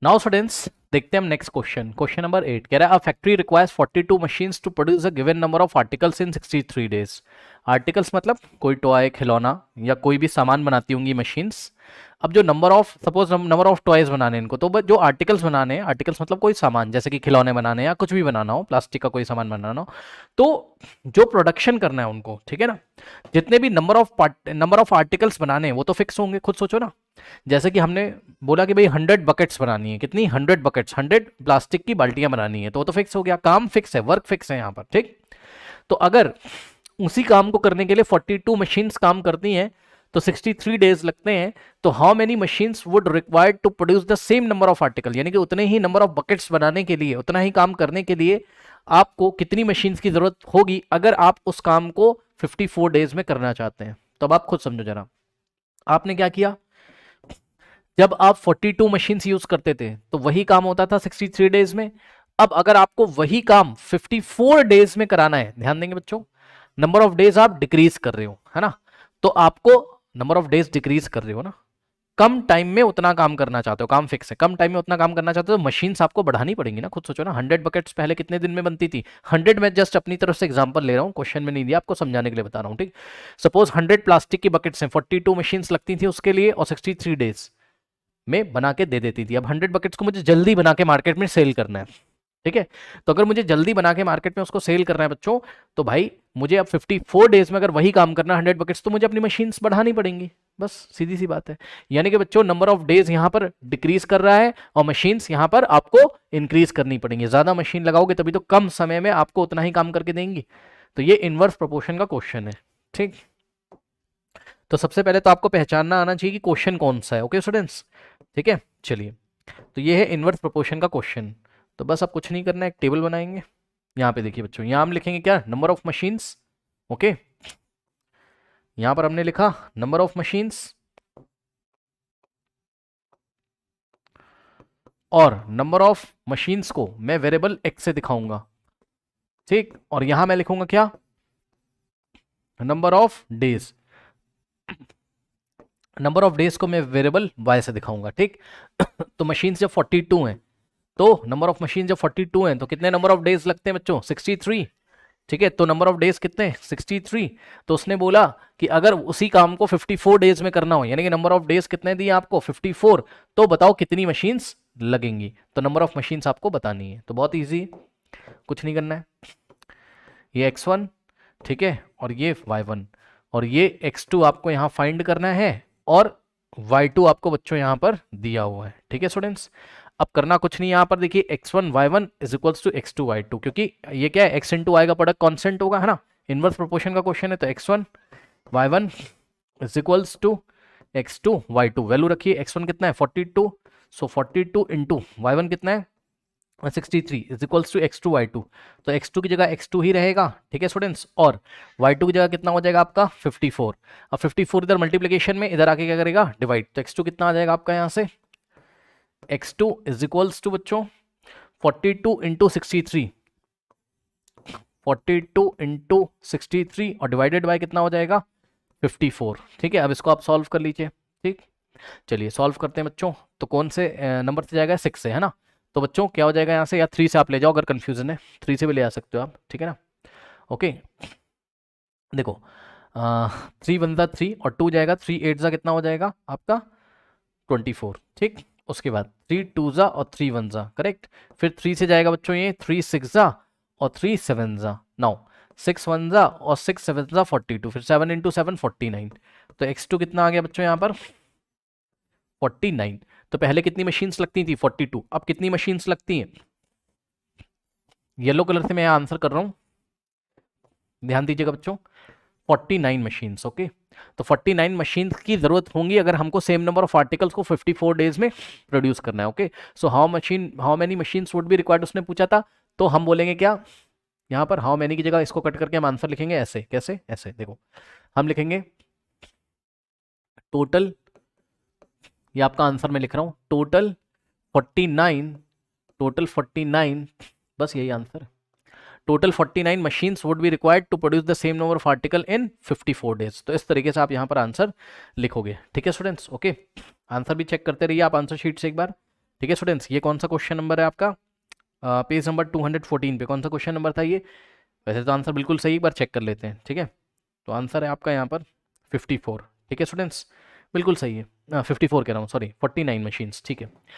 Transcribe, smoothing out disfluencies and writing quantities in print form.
Now students देखते हैं हम नेक्स्ट क्वेश्चन। क्वेश्चन नंबर 8 कह रहा है a factory requires 42 machines to produce a given number of articles in 63 days. Articles मतलब कोई टॉय, खिलौना या कोई भी सामान बनाती होंगी मशीन्स। अब जो number of, suppose number of toys बनाने हैं इनको, तो जो आर्टिकल्स बनाने हैं, आर्टिकल्स मतलब कोई सामान जैसे कि खिलौने बनाने या कुछ भी बनाना हो, प्लास्टिक का कोई सामान बनाना हो, तो जो प्रोडक्शन करना है उनको, ठीक है ना, जितने भी नंबर ऑफ आर्टिकल्स बनाने हैं वो तो फिक्स होंगे। खुद सोचो ना, जैसे कि हमने बोला कि भाई 100 बकेट्स बनानी है, कितनी 100 बकेट्स, 100 प्लास्टिक की बाल्टियां बनानी है, तो वो तो फिक्स हो गया, काम फिक्स है, वर्क फिक्स है यहाँ पर, ठीक। तो अगर उसी काम को करने के लिए 42 मशीन्स काम करती हैं तो 63 डेज लगते हैं, तो how many machines would required to produce the same number of article, यानी कि उतने ही नंबर ऑफ बकेट्स बनाने के लिए, उतना ही काम करने के लिए आपको कितनी मशीन्स की जरूरत होगी अगर आप उस काम को 54 डेज में करना चाहते हैं। तो अब आप खुद समझो जरा, आपने क्या किया, जब आप 42 मशीन्स यूज करते थे तो वही काम होता था 63 डेज में। अब अगर आपको वही काम 54 डेज में कराना है, ध्यान देंगे बच्चों, नंबर ऑफ डेज आप डिक्रीज कर रहे हो, है ना, तो आपको नंबर ऑफ डेज डिक्रीज कर रहे हो ना, कम टाइम में उतना काम करना चाहते हो, काम फिक्स है, कम टाइम में उतना काम करना चाहते हो, तो मशीन्स आपको बढ़ानी पड़ेंगी ना। खुद सोचो ना, 100 बकेट्स पहले कितने दिन में बनती थी, 100 में जस्ट अपनी तरफ से एग्जांपल ले रहा हूँ, क्वेश्चन में नहीं दिया, आपको समझाने के लिए बता रहा हूँ, ठीक। सपोज 100 प्लास्टिक की बकेट्स हैं, 42 मशीन्स लगती थी उसके लिए, और 63 डेज में बना के दे देती थी। अब 100 बकेट्स को मुझे जल्दी बना के मार्केट में सेल करना है, ठीक है, तो अगर मुझे जल्दी बना के मार्केट में उसको सेल करना है बच्चों, तो भाई मुझे अब 54 डेज में अगर वही काम करना है 100 बकेट्स, तो मुझे अपनी मशीन्स बढ़ानी पड़ेंगी, बस सीधी सी बात है। यानी कि बच्चों नंबर ऑफ डेज यहां पर डिक्रीज कर रहा है और मशीन्स यहां पर आपको इंक्रीज करनी पड़ेंगी। ज्यादा मशीन लगाओगे तभी तो कम समय में आपको उतना ही काम करके देंगी। तो ये इनवर्स प्रोपोर्शन का क्वेश्चन है, ठीक। तो सबसे पहले तो आपको पहचानना आना चाहिए कि क्वेश्चन कौन सा है, ओके स्टूडेंट्स, ठीक है। चलिए, तो ये है इनवर्स प्रोपोर्शन का क्वेश्चन। तो बस आप कुछ नहीं करना है, एक टेबल बनाएंगे। यहाँ पे देखिए बच्चों, यहाँ हम लिखेंगे क्या, नंबर ऑफ मशीन्स, ओके। यहाँ पर हमने लिखा नंबर ऑफ मशीन्स और नंबर ऑफ मशीन्स को मैं वेरिएबल एक्स से दिखाऊंगा, ठीक। और यहां मैं लिखूंगा क्या, number of days, number of days को मैं वेरिएबल वाई से दिखाऊंगा, ठीक। तो मशीन्स जब 42 हैं, तो नंबर ऑफ मशीन जब 42 हैं तो कितने नंबर ऑफ डेज लगते हैं बच्चों, 63, ठीक है। तो नंबर ऑफ डेज कितने, 63। तो उसने बोला कि अगर उसी काम को 54 डेज में करना हो, यानी कि नंबर ऑफ डेज कितने दिए आपको, 54, तो बताओ कितनी मशीन्स लगेंगी। तो नंबर ऑफ मशीन्स आपको बतानी है, तो बहुत ईजी, कुछ नहीं करना है। ये x1, ठीक है, और ये y1, और ये x2 आपको यहां फाइंड करना है, और y2 आपको बच्चों यहां पर दिया हुआ है, ठीक है स्टूडेंट्स। अब करना कुछ नहीं, यहां पर देखिए x1 y1 is equals to x2 y2, क्योंकि ये क्या है, x इंटू y का प्रोडक्ट कांस्टेंट होगा, है ना, इनवर्स प्रोपोर्शन का क्वेश्चन है, तो x1 y1 is equals to x2 y2। Value रखिए, x1 कितना है 42, सो 42 इंटू y1 कितना है 63 is equals to x2 y2। तो x2 की जगह x2 ही रहेगा, ठीक है स्टूडेंट्स, और y2 की जगह कितना हो जाएगा आपका 54। अब 54 इधर मल्टीप्लीकेशन में, इधर आके क्या करेगा डिवाइड, तो x2 कितना आ जाएगा आपका यहाँ से, x2 इज इक्वल्स टू बच्चों 42 इंटू 63, 42 इंटू 63 और डिवाइडेड बाय कितना हो जाएगा 54, ठीक है। अब इसको आप सॉल्व कर लीजिए, ठीक। चलिए सॉल्व करते हैं बच्चों, तो कौन से नंबर से जाएगा, 6 से, है ना। तो बच्चों क्या हो जाएगा यहाँ से, या 3 से आप ले जाओ अगर कंफ्यूजन है, 3 से भी ले आ सकते हो आप, ठीक है ना। ओके, देखो 3 वन ज़ा 3 और 2 जाएगा, 3 8 ज़ा कितना हो जाएगा आपका 24, ठीक। उसके बाद 3 2 ज़ा और 3 1 ज़ा, करेक्ट। फिर 3 से जाएगा बच्चों ये 3 6 ज़ा और 3 7 ज़ा, 9, 6 1 ज़ा और 6 7 ज़ा 42, फिर 7 इंटू 7 49। तो x2 कितना आ गया बच्चों यहाँ पर 49। तो पहले कितनी मशीन्स लगती थी 42, अब कितनी मशीन्स लगती हैं, येलो कलर से मैं आंसर कर रहा हूं, ध्यान दीजिएगा बच्चों, 49 मशीन्स, ओके। तो 49 मशीन्स की जरूरत होंगी अगर हमको सेम नंबर ऑफ आर्टिकल्स को 54 डेज में प्रोड्यूस करना है, okay. So how many machines would be required उसने पूछा था, तो हम बोलेंगे क्या, यहाँ पर हाउ मेनी की जगह इसको कट करके हम आंसर लिखेंगे ऐसे, कैसे, ऐसे देखो, हम लिखेंगे टोटल, ये आपका आंसर मैं लिख रहा हूं, टोटल 49, टोटल 49, बस यही answer, total 49 machines would be required to produce the same number of article in 54 days. तो इस तरीके से आप यहाँ पर आंसर लिखोगे, ठीक है स्टूडेंट्स, ओके। आंसर भी चेक करते रहिए आप आंसर शीट से एक बार, ठीक है स्टूडेंट्स, ये कौन सा क्वेश्चन नंबर है आपका, पेज नंबर 214 पे कौन सा क्वेश्चन नंबर था ये। वैसे तो आंसर बिल्कुल सही, एक बार चेक कर लेते हैं। ठीक है, तो आंसर है आपका यहाँ पर 54। ठीक है स्टूडेंट्स, बिल्कुल सही है। 54 कह रहा हूँ, सॉरी 49 मशीन्स। ठीक है।